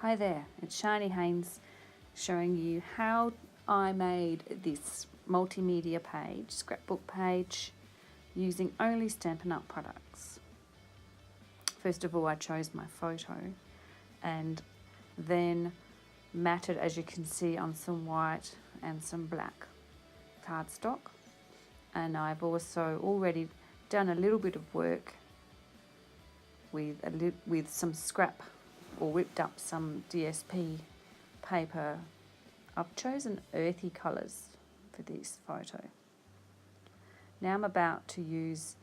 Hi there, it's Sharni Haines showing you how I made this multimedia page, scrapbook page, using only Stampin' Up products. First of all, I chose my photo and then matted, as you can see, on some white and some black cardstock. And I've also already done a little bit of work with some scrap or ripped up some DSP paper. I've chosen earthy colours for this photo. Now I'm about to use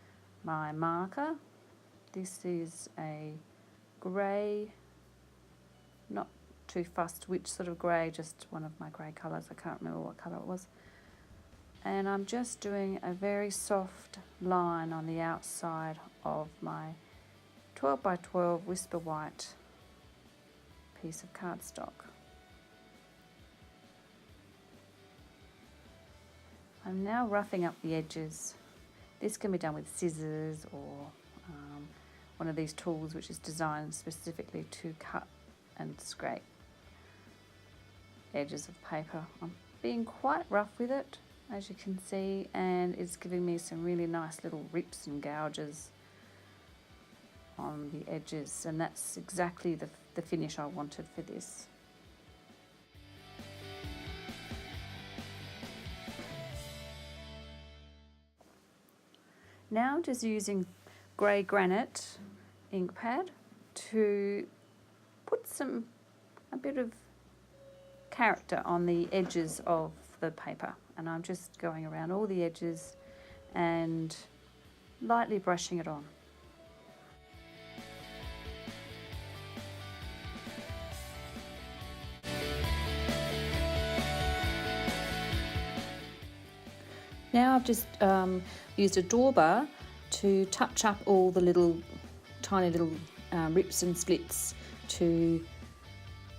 my marker. This is a grey, not too fussed which sort of grey, just one of my grey colours. I can't remember what colour it was. And I'm just doing a very soft line on the outside of my 12 by 12 Whisper White piece of cardstock. I'm now roughing up the edges. This can be done with scissors or one of these tools which is designed specifically to cut and scrape edges of paper. I'm being quite rough with it, as you can see, and it's giving me some really nice little rips and gouges on the edges, and that's exactly the finish I wanted for this. Now I'm just using grey granite ink pad to put a bit of character on the edges of the paper, and I'm just going around all the edges and lightly brushing it on. Now I've just used a dauber to touch up all the tiny little rips and splits to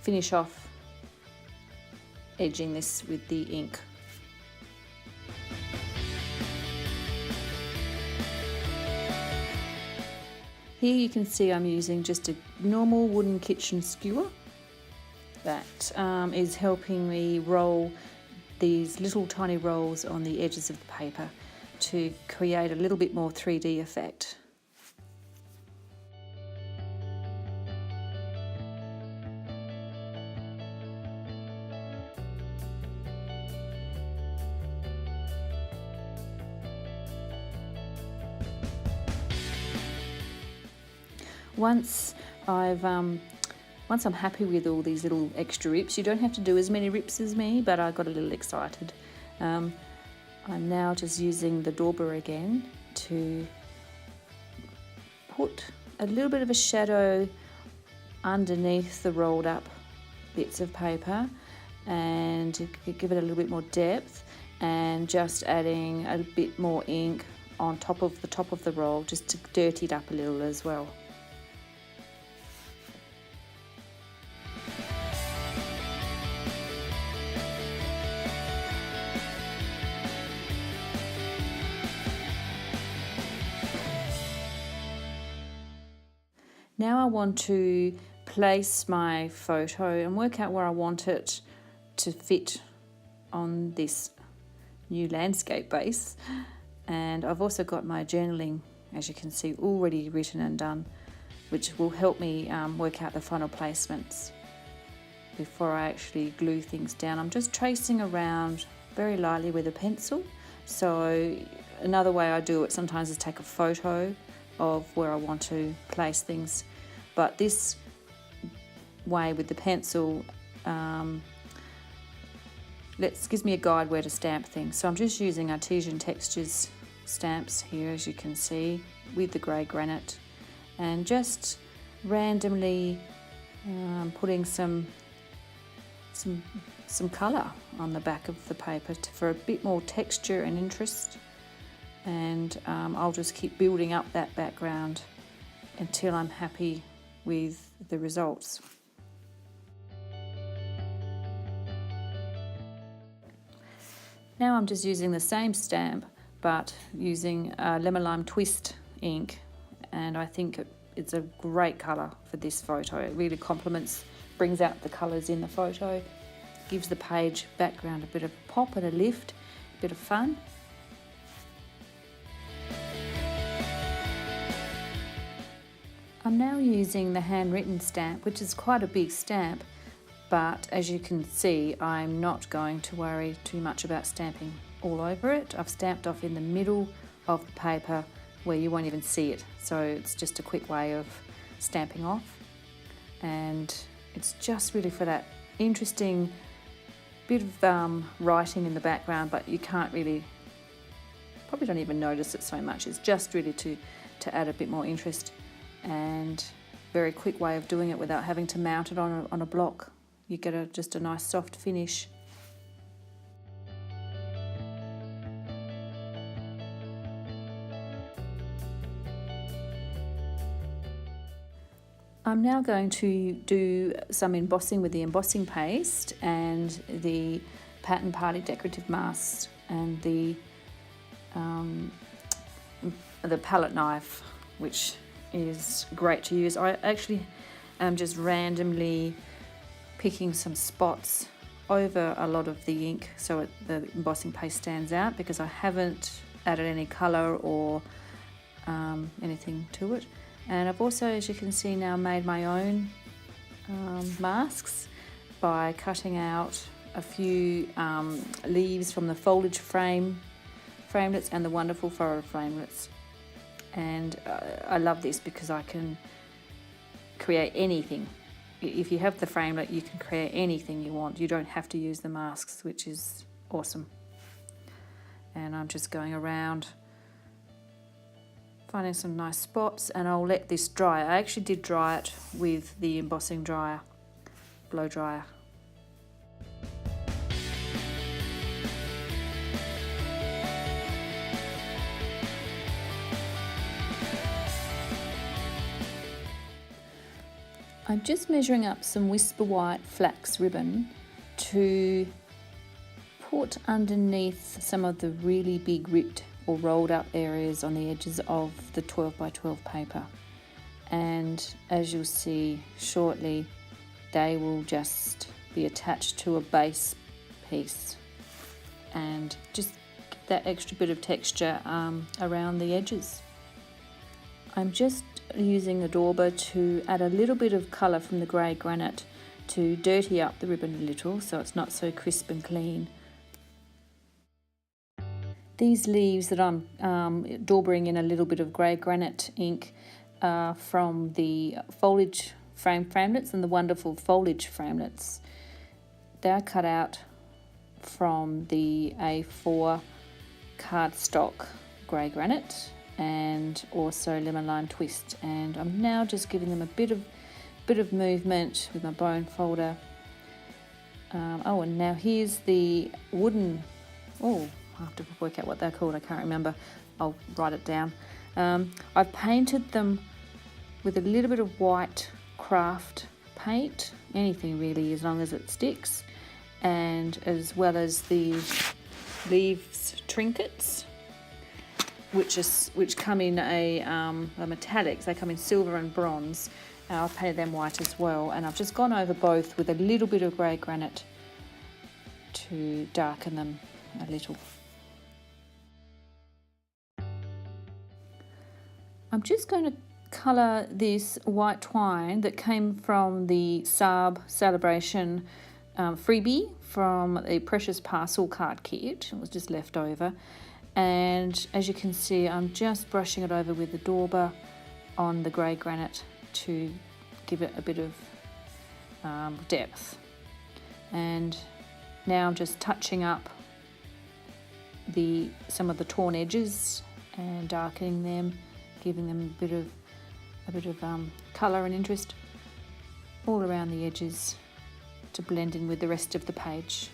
finish off edging this with the ink. Here you can see I'm using just a normal wooden kitchen skewer that is helping me roll these little tiny rolls on the edges of the paper to create a little bit more 3D effect. Once I'm happy with all these little extra rips, you don't have to do as many rips as me, but I got a little excited. I'm now just using the dauber again to put a little bit of a shadow underneath the rolled up bits of paper and to give it a little bit more depth, and just adding a bit more ink on top of the roll just to dirty it up a little as well. Now I want to place my photo and work out where I want it to fit on this new landscape base. And I've also got my journaling, as you can see, already written and done, which will help me work out the final placements before I actually glue things down. I'm just tracing around very lightly with a pencil. So another way I do it sometimes is take a photo of where I want to place things, but this way with the pencil gives me a guide where to stamp things. So I'm just using Artesian Textures stamps here, as you can see, with the grey granite, and just randomly putting some colour on the back of the paper for a bit more texture and interest. And I'll just keep building up that background until I'm happy with the results. Now I'm just using the same stamp but using Lemon Lime Twist ink, and I think it's a great colour for this photo. It really complements brings out the colours in the photo, gives the page background a bit of pop and a lift, a bit of fun. I'm now using the handwritten stamp, which is quite a big stamp, but as you can see, I'm not going to worry too much about stamping all over it. I've stamped off in the middle of the paper where you won't even see it, so it's just a quick way of stamping off, and it's just really for that interesting bit of writing in the background, but you can't really, probably don't even notice it so much. It's just really to add a bit more interest, and very quick way of doing it without having to mount it on a block. You get just a nice soft finish. I'm now going to do some embossing with the embossing paste and the Pattern Party decorative masks and the palette knife, which is great to use. I actually am just randomly picking some spots over a lot of the ink so the embossing paste stands out, because I haven't added any colour or anything to it. And I've also, as you can see now, made my own masks by cutting out a few leaves from the foliage framelits and the wonderful furrow framelits. And I love this because I can create anything. If you have the framelit, you can create anything you want. You don't have to use the masks, which is awesome. And I'm just going around finding some nice spots, and I'll let this dry. I actually did dry it with the embossing dryer, blow dryer. I'm just measuring up some Whisper White flax ribbon to put underneath some of the really big ripped or rolled up areas on the edges of the 12 by 12 paper. And as you'll see shortly, they will just be attached to a base piece and just get that extra bit of texture around the edges. I'm just using a dauber to add a little bit of colour from the grey granite to dirty up the ribbon a little so it's not so crisp and clean. These leaves that I'm daubering in a little bit of grey granite ink are from the foliage framelits and the wonderful foliage framelits. They're cut out from the A4 cardstock grey granite and also lemon lime twist, and I'm now just giving them a bit of movement with my bone folder. And now here's the wooden, I have to work out what they're called, I can't remember, I'll write it down. I've painted them with a little bit of white craft paint, anything really as long as it sticks, and as well as the leaves trinkets, which come in a metallics. They come in silver and bronze. I've painted them white as well, and I've just gone over both with a little bit of grey granite to darken them a little. I'm just going to colour this white twine that came from the Saab Celebration freebie from the Precious Parcel card kit. It was just left over. And as you can see, I'm just brushing it over with the dauber on the grey granite to give it a bit of depth. And now I'm just touching up some of the torn edges and darkening them, giving them a bit of colour and interest all around the edges to blend in with the rest of the page.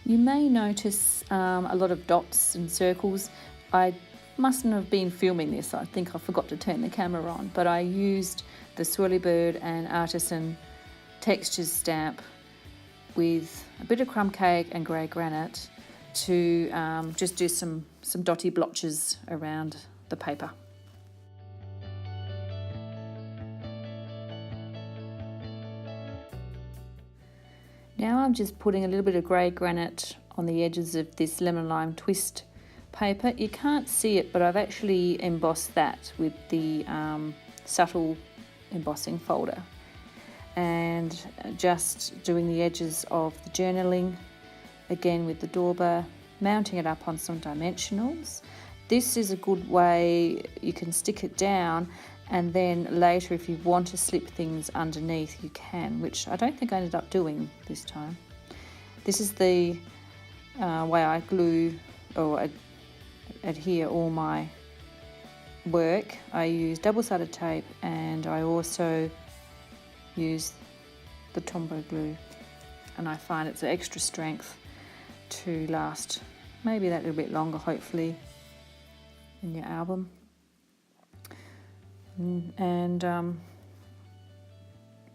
You may notice a lot of dots and circles. I mustn't have been filming this. I think I forgot to turn the camera on, but I used the Swirly Bird and Artisan Textures stamp with a bit of crumb cake and grey granite to just do some dotty blotches around the paper. I'm just putting a little bit of grey granite on the edges of this lemon lime twist paper. You can't see it, but I've actually embossed that with the subtle embossing folder, and just doing the edges of the journaling again with the dauber, mounting it up on some dimensionals. This is a good way, you can stick it down, and then later if you want to slip things underneath you can, which I don't think I ended up doing this time. This is the way I glue or adhere all my work. I use double-sided tape, and I also use the Tombow glue, and I find it's an extra strength to last maybe that little bit longer, hopefully, in your album. And I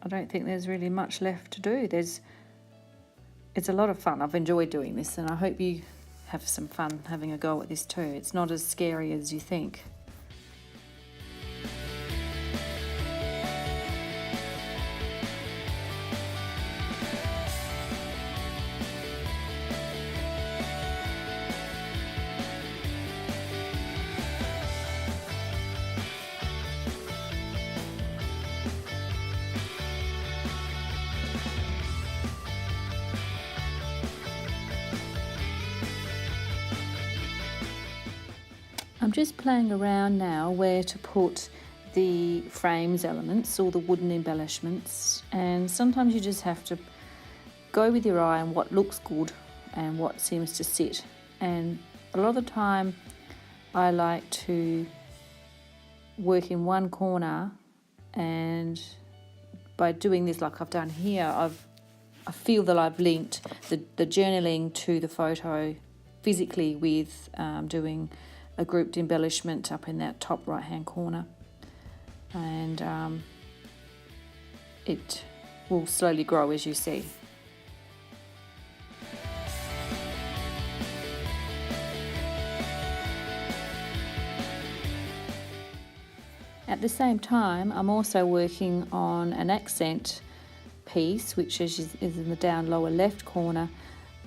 don't think there's really much left to do. It's a lot of fun. I've enjoyed doing this, and I hope you have some fun having a go at this too. It's not as scary as you think. I'm just playing around now where to put the frames elements, all the wooden embellishments, and sometimes you just have to go with your eye on what looks good and what seems to sit. And a lot of the time I like to work in one corner, and by doing this like I've done here, I feel that I've linked the journaling to the photo physically with doing a grouped embellishment up in that top right hand corner, and it will slowly grow as you see. At the same time, I'm also working on an accent piece, which is in the down lower left corner,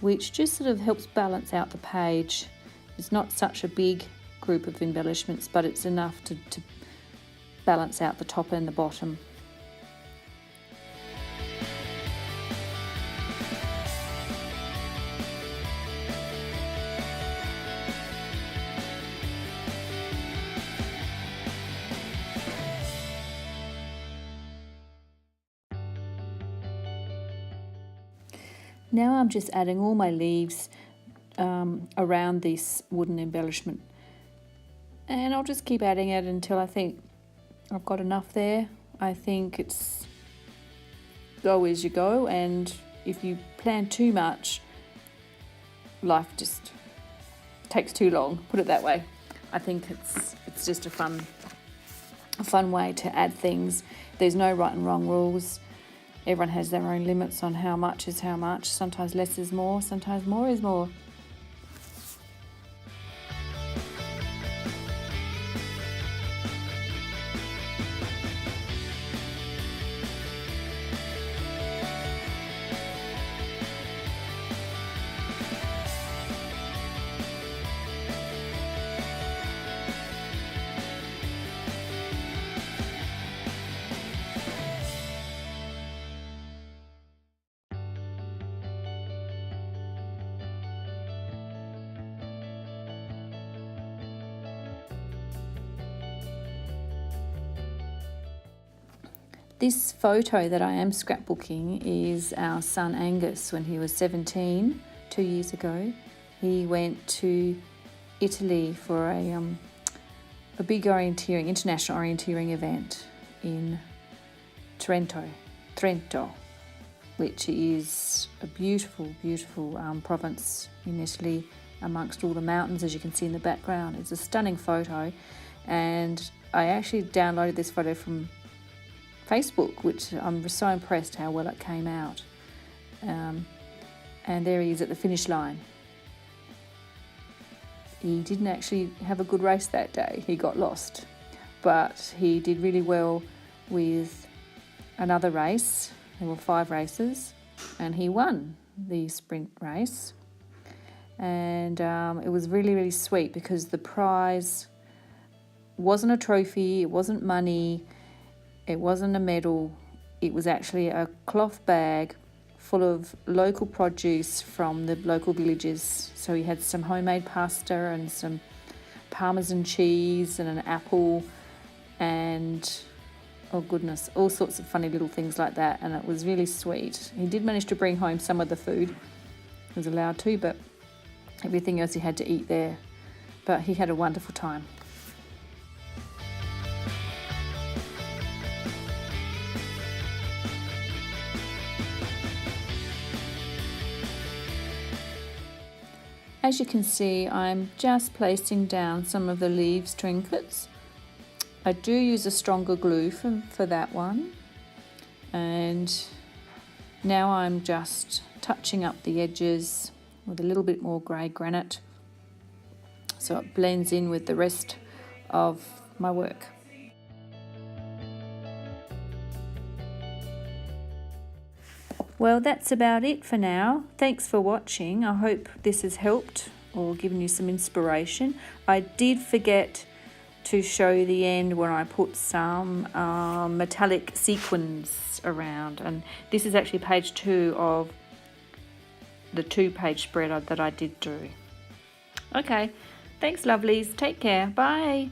which just sort of helps balance out the page. It's not such a big group of embellishments, but it's enough to balance out the top and the bottom. Now I'm just adding all my leaves around this wooden embellishment, and I'll just keep adding it until I think I've got enough there. I think it's go as you go, and if you plan too much, life just takes too long, put it that way. I think it's just a fun way to add things. There's no right and wrong rules. Everyone has their own limits on how much is how much. Sometimes less is more, sometimes more is more. This photo that I am scrapbooking is our son Angus when he was 17, 2 years ago. He went to Italy for a big international orienteering event in Trento, which is a beautiful, beautiful province in Italy amongst all the mountains, as you can see in the background. It's a stunning photo, and I actually downloaded this photo from Facebook, which I'm so impressed how well it came out. And there he is at the finish line. He didn't actually have a good race that day. He got lost, but he did really well with another race. There were 5 races, and he won. the sprint race. And it was really, really sweet because the prize wasn't a trophy, it wasn't money, it wasn't a medal. It was actually a cloth bag full of local produce from the local villages. So he had some homemade pasta and some Parmesan cheese and an apple and, oh goodness, all sorts of funny little things like that. And it was really sweet. He did manage to bring home some of the food. He was allowed to, but everything else he had to eat there. But he had a wonderful time. As you can see, I'm just placing down some of the leaves trinkets. I do use a stronger glue for that one. And now I'm just touching up the edges with a little bit more grey granite so it blends in with the rest of my work. Well, that's about it for now. Thanks for watching. I hope this has helped or given you some inspiration. I did forget to show the end where I put some metallic sequins around, and this is actually page 2 of the 2-page spread that I did do. Okay, thanks lovelies, take care, bye.